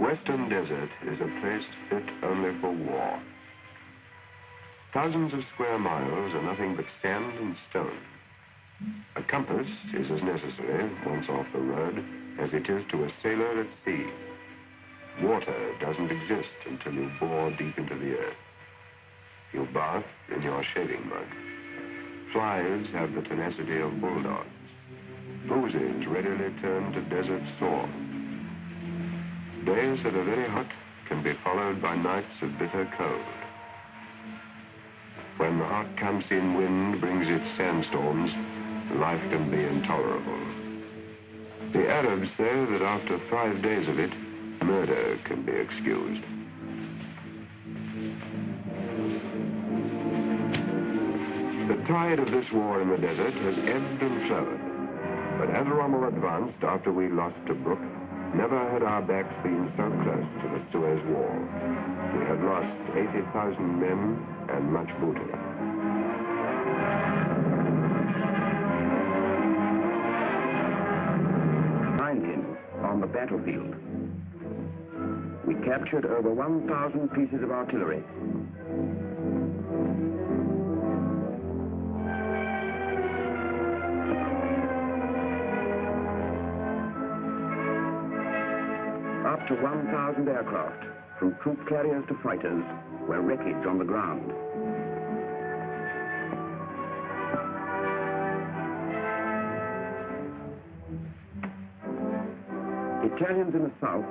western desert is a place fit only for war. Thousands of square miles are nothing but sand and stone. A compass is as necessary, once off the road, as it is to a sailor at sea. Water doesn't exist until you bore deep into the earth. You bath in your shaving mud. Flies have the tenacity of bulldogs. Bruises readily turn to desert sore. Days that are very hot can be followed by nights of bitter cold. When the hot Kamsin wind brings its sandstorms, life can be intolerable. The Arabs say that after 5 days of it, murder can be excused. The tide of this war in the desert has ebbed and flowed. But as Rommel advanced after we lost Tobruk, never had our backs been so close to the Suez Wall. We had lost 80,000 men and much booty. Behind him, on the battlefield, we captured over 1,000 pieces of artillery. Up to 1,000 aircraft, from troop carriers to fighters, were wreckage on the ground. Italians in the south,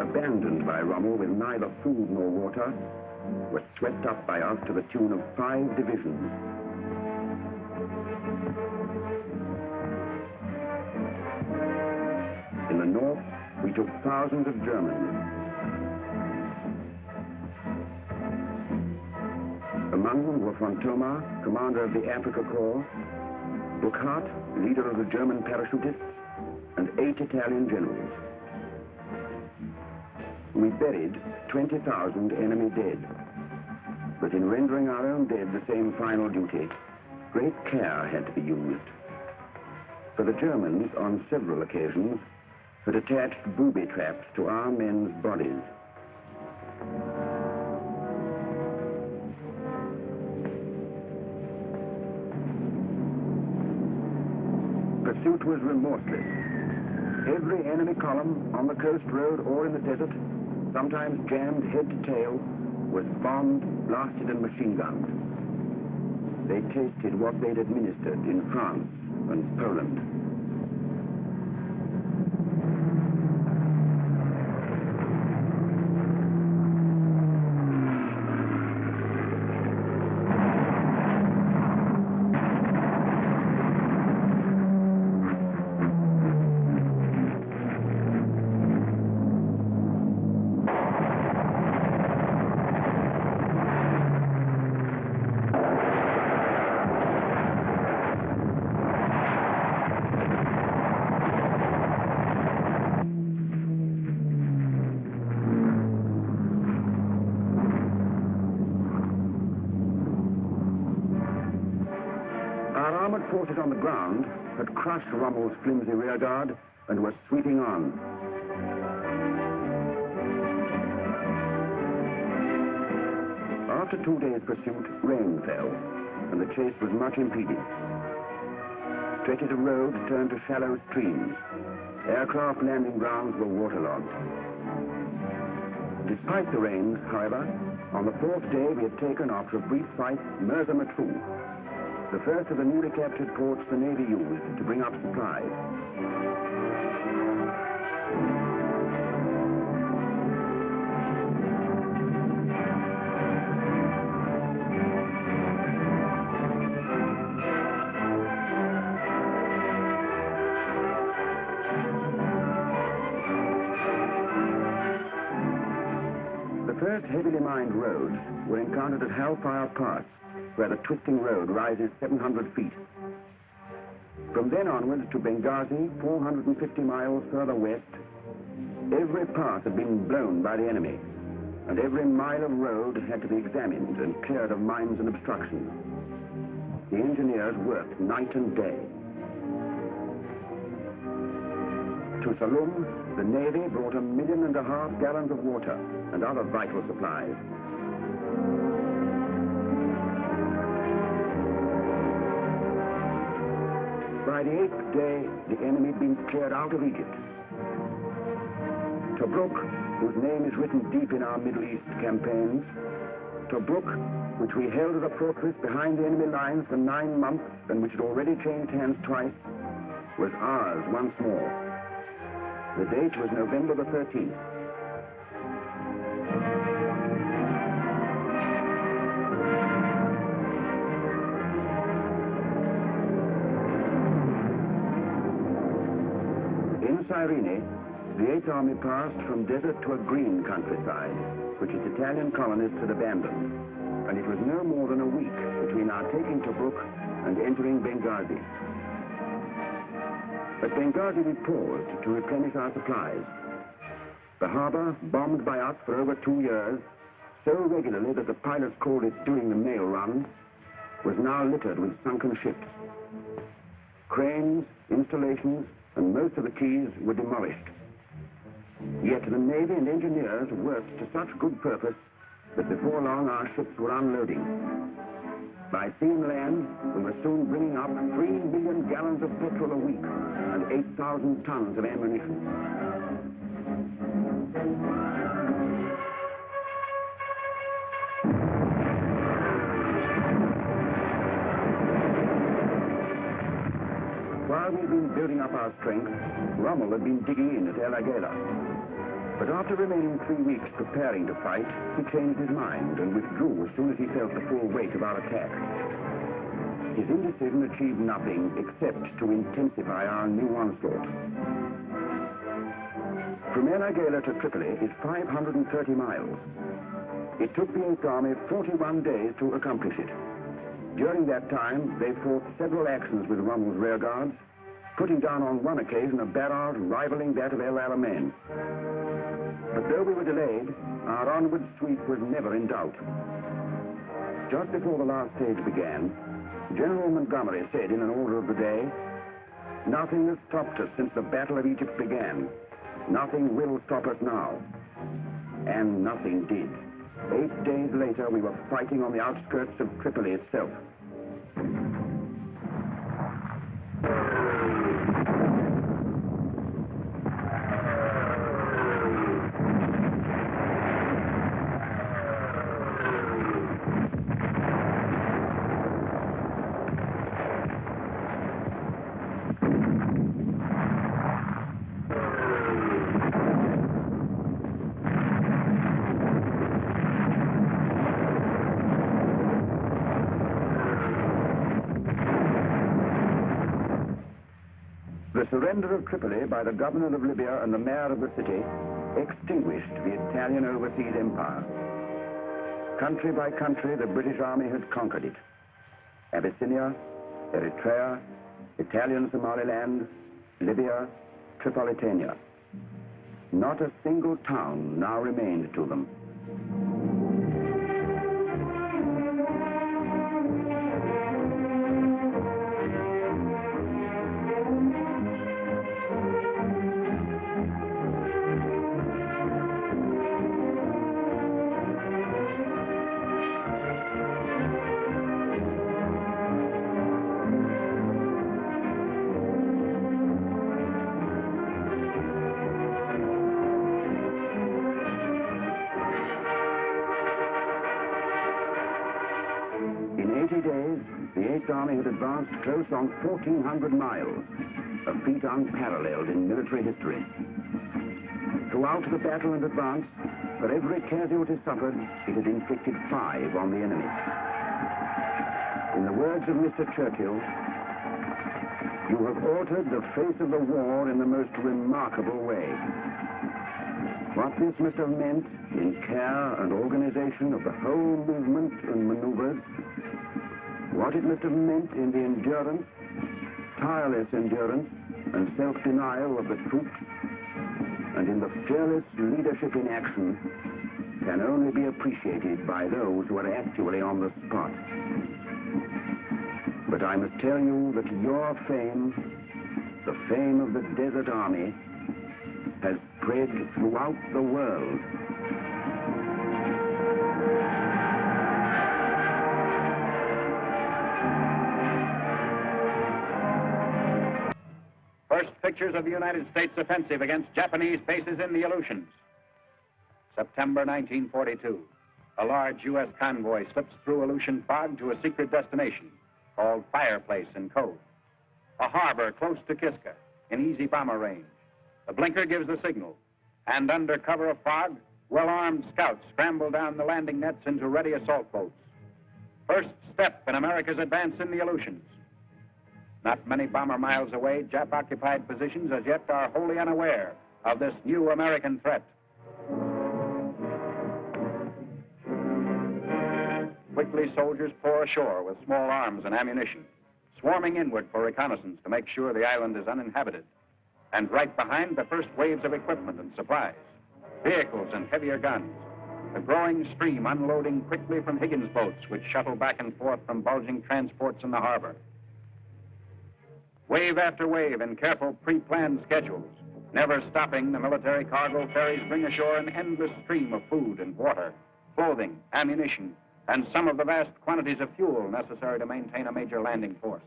abandoned by Rommel with neither food nor water, were swept up by us to the tune of 5 divisions. In the north, we took thousands of Germans. Among them were von Thoma, commander of the Africa Corps, Burckhardt, leader of the German parachutists, and 8 Italian generals. We buried 20,000 enemy dead. But in rendering our own dead the same final duty, great care had to be used. For the Germans, on several occasions, had attached booby traps to our men's bodies. Pursuit was remorseless. Every enemy column on the coast road or in the desert, sometimes jammed head to tail, was bombed, blasted, and machine-gunned. They tasted what they'd administered in France and Poland. Forces on the ground had crushed Rommel's flimsy rearguard and were sweeping on. After 2 days' pursuit, rain fell, and the chase was much impeded. Stretches of road turned to shallow streams. Aircraft landing grounds were waterlogged. Despite the rains, however, on the 4th day we had taken, after a brief fight, Mersa Matruh, the first of the newly captured ports the Navy used to bring up supplies. The first heavily mined roads were encountered at Hellfire Pass, where the twisting road rises 700 feet. From then onwards to Benghazi, 450 miles further west, every path had been blown by the enemy, and every mile of road had to be examined and cleared of mines and obstructions. The engineers worked night and day. To Saloum, the Navy brought 1.5 million gallons of water and other vital supplies. By the 8th day, the enemy had been cleared out of Egypt. Tobruk, whose name is written deep in our Middle East campaigns, Tobruk, which we held as a fortress behind the enemy lines for 9 months and which had already changed hands twice, was ours once more. The date was November the 13th. In Cyrene, the 8th Army passed from desert to a green countryside, which its Italian colonists had abandoned, and it was no more than a week between our taking Tobruk and entering Benghazi. At Benghazi we paused to replenish our supplies. The harbor, bombed by us for over 2 years, so regularly that the pilots called it doing the mail run, was now littered with sunken ships. Cranes, installations, and most of the quays were demolished. Yet the Navy and engineers worked to such good purpose that before long our ships were unloading. By sea and land, we were soon bringing up 3 million gallons of petrol a week and 8,000 tons of ammunition. While we'd been building up our strength, Rommel had been digging in at El Agheila. But after remaining 3 weeks preparing to fight, he changed his mind and withdrew as soon as he felt the full weight of our attack. His indecision achieved nothing except to intensify our new onslaught. From El Agheila to Tripoli is 530 miles. It took the 8th Army 41 days to accomplish it. During that time, they fought several actions with Rommel's rearguards, putting down on one occasion a barrage rivaling that of El Alamein. But though we were delayed, our onward sweep was never in doubt. Just before the last stage began, General Montgomery said in an order of the day, "Nothing has stopped us since the Battle of Egypt began. Nothing will stop us now." And nothing did. 8 days later, we were fighting on the outskirts of Tripoli itself. The surrender of Tripoli by the governor of Libya and the mayor of the city extinguished the Italian overseas empire. Country by country, the British Army had conquered it. Abyssinia, Eritrea, Italian Somaliland, Libya, Tripolitania. Not a single town now remained to them. In 80 days, the 8th Army had advanced close on 1,400 miles, a feat unparalleled in military history. Throughout the battle and advance, for every casualty suffered, it had inflicted 5 on the enemy. In the words of Mr. Churchill, "You have altered the face of the war in the most remarkable way." What this must have meant in care and organization of the whole movement and maneuvers, what it must have meant in the endurance, tireless endurance, and self-denial of the troops, and in the fearless leadership in action, can only be appreciated by those who are actually on the spot. But I must tell you that your fame, the fame of the Desert Army, has spread throughout the world. First pictures of the United States offensive against Japanese bases in the Aleutians. September 1942. A large U.S. convoy slips through Aleutian fog to a secret destination called Fireplace in code. A harbor close to Kiska, in easy bomber range. The blinker gives the signal, and under cover of fog, well-armed scouts scramble down the landing nets into ready assault boats. First step in America's advance in the Aleutians. Not many bomber miles away, Jap-occupied positions as yet are wholly unaware of this new American threat. Quickly, soldiers pour ashore with small arms and ammunition, swarming inward for reconnaissance to make sure the island is uninhabited. And right behind, the first waves of equipment and supplies, vehicles and heavier guns, the growing stream unloading quickly from Higgins boats, which shuttle back and forth from bulging transports in the harbor. Wave after wave in careful pre-planned schedules, never stopping, the military cargo ferries bring ashore an endless stream of food and water, clothing, ammunition, and some of the vast quantities of fuel necessary to maintain a major landing force.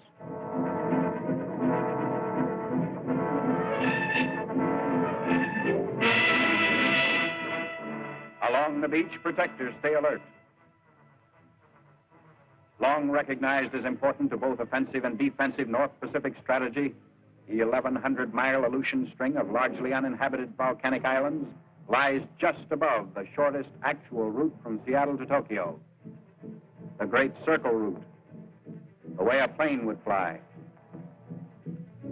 Along the beach, protectors stay alert. Long recognized as important to both offensive and defensive North Pacific strategy, the 1,100-mile Aleutian string of largely uninhabited volcanic islands lies just above the shortest actual route from Seattle to Tokyo. The Great Circle route, the way a plane would fly.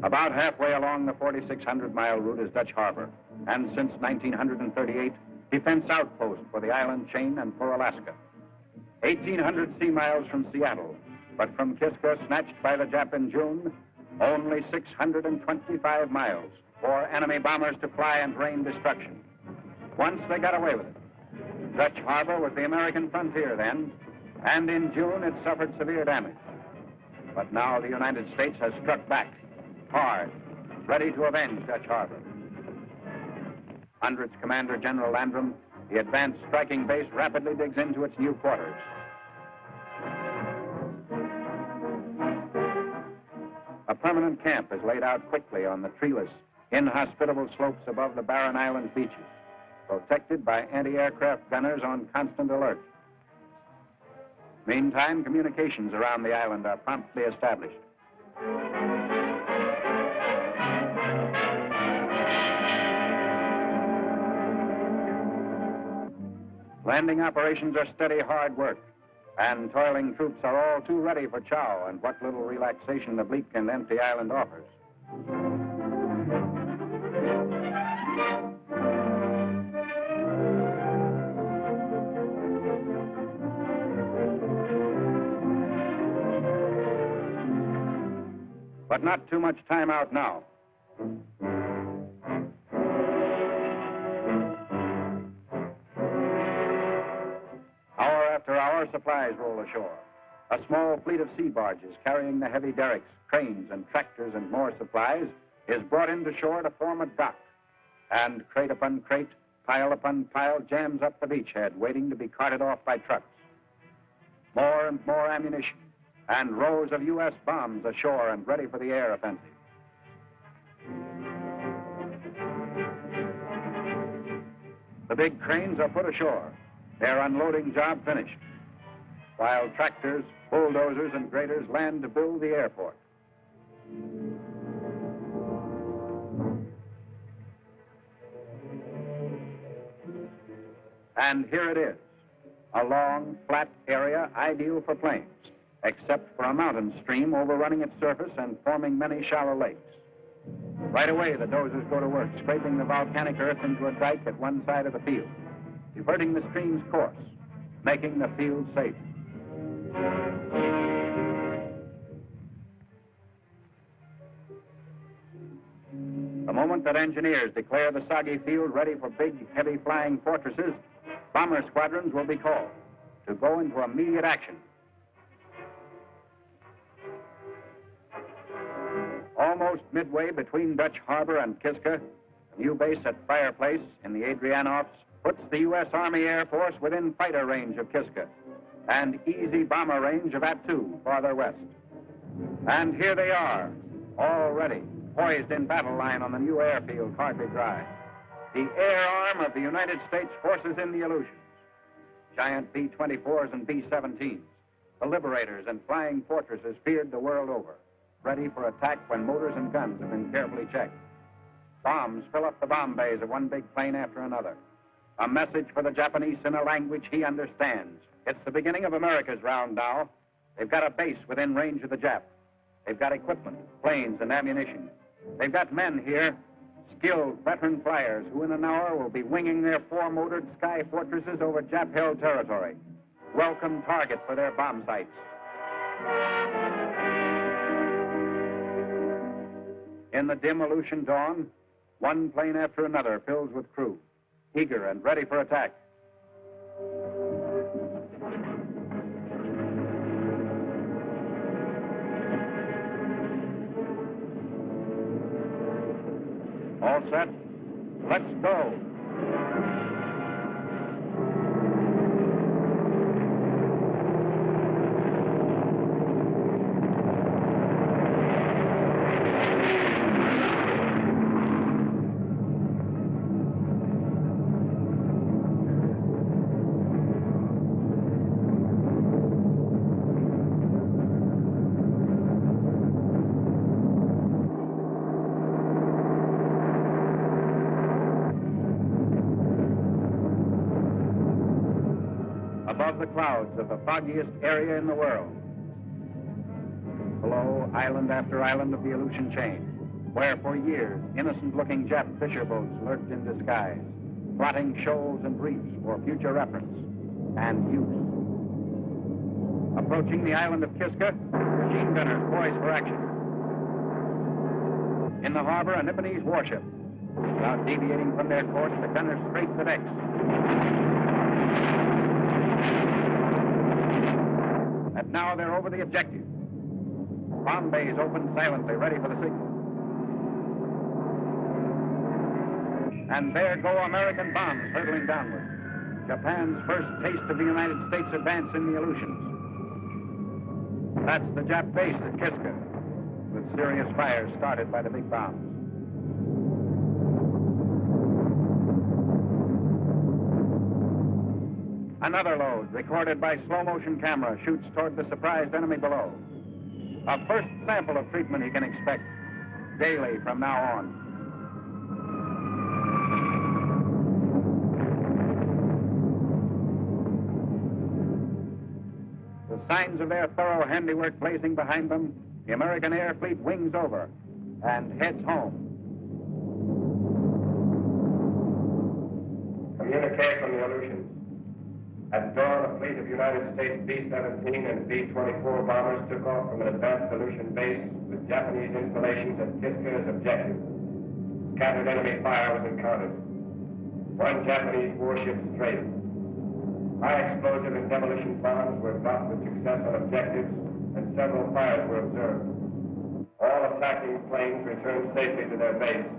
About halfway along the 4,600-mile route is Dutch Harbor, and since 1938, defense outpost for the island chain and for Alaska. 1,800 sea miles from Seattle, but from Kiska, snatched by the Jap in June, only 625 miles for enemy bombers to fly and rain destruction. Once they got away with it. Dutch Harbor was the American frontier then, and in June it suffered severe damage. But now the United States has struck back, hard, ready to avenge Dutch Harbor. Under its Commander General Landrum, the advanced striking base rapidly digs into its new quarters. A permanent camp is laid out quickly on the treeless, inhospitable slopes above the barren island beaches, protected by anti-aircraft gunners on constant alert. Meantime, communications around the island are promptly established. Landing operations are steady, hard work, and toiling troops are all too ready for chow and what little relaxation the bleak and empty island offers. But not too much time out now. Hour after hour, supplies roll ashore. A small fleet of sea barges carrying the heavy derricks, cranes, and tractors and more supplies is brought into shore to form a dock. And crate upon crate, pile upon pile, jams up the beachhead, waiting to be carted off by trucks. More and more ammunition, and rows of U.S. bombs ashore and ready for the air offensive. The big cranes are put ashore, their unloading job finished, while tractors, bulldozers, and graders land to build the airport. And here it is, a long, flat area ideal for planes, except for a mountain stream overrunning its surface and forming many shallow lakes. Right away, the dozers go to work, scraping the volcanic earth into a dike at one side of the field, diverting the stream's course, making the field safe. The moment that engineers declare the soggy field ready for big, heavy flying fortresses, bomber squadrons will be called to go into immediate action. Almost midway between Dutch Harbor and Kiska, the New base at Fireplace in the Adrianoffs puts the U.S. Army Air Force within fighter range of Kiska and easy bomber range of Attu farther west. And here they are, all ready, poised in battle line on the new airfield hardly dry. The air arm of the United States forces in the Aleutians. Giant B-24s and B-17s, the Liberators and Flying Fortresses feared the world over, ready for attack when motors and guns have been carefully checked. Bombs fill up the bomb bays of one big plane after another. A message for the Japanese in a language he understands. It's the beginning of America's round now. They've got a base within range of the Jap. They've got equipment, planes, and ammunition. They've got men here, skilled veteran flyers who in an hour will be winging their four-motored Sky Fortresses over Jap-held territory. Welcome target for their bomb sites. In the dim Aleutian dawn, one plane after another fills with crew, eager and ready for attack. All set? Let's go. Above the clouds of the foggiest area in the world. Below, island after island of the Aleutian chain, where for years innocent-looking Jap fisher boats lurked in disguise, plotting shoals and reefs for future reference and use. Approaching the island of Kiska, machine gunners poised for action. In the harbor, a Nipponese warship. Without deviating from their course, the gunners scrape the decks. And now they're over the objective. Bomb bays open silently, ready for the signal. And there go American bombs hurtling downward. Japan's first taste of the United States advance in the Aleutians. That's the Jap base at Kiska, with serious fires started by the big bombs. Another load, recorded by slow-motion camera, shoots toward the surprised enemy below. A first sample of treatment he can expect daily from now on. The signs of their thorough handiwork blazing behind them, the American air fleet wings over and heads home. Communique from the Aleutians. At dawn, a fleet of United States B-17 and B-24 bombers took off from an advanced Aleutian base with Japanese installations at Kiska as objective. Scattered enemy fire was encountered. One Japanese warship strayed. High explosive and demolition bombs were dropped with success on objectives, and several fires were observed. All attacking planes returned safely to their base.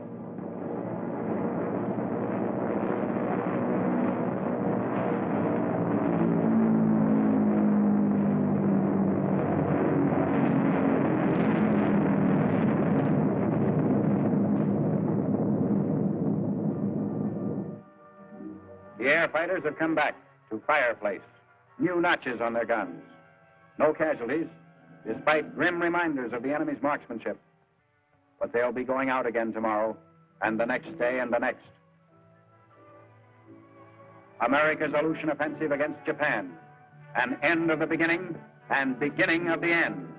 The air fighters have come back to Fireplace, new notches on their guns. No casualties, despite grim reminders of the enemy's marksmanship. But they'll be going out again tomorrow, and the next day, and the next. America's Aleutian offensive against Japan, an end of the beginning and beginning of the end.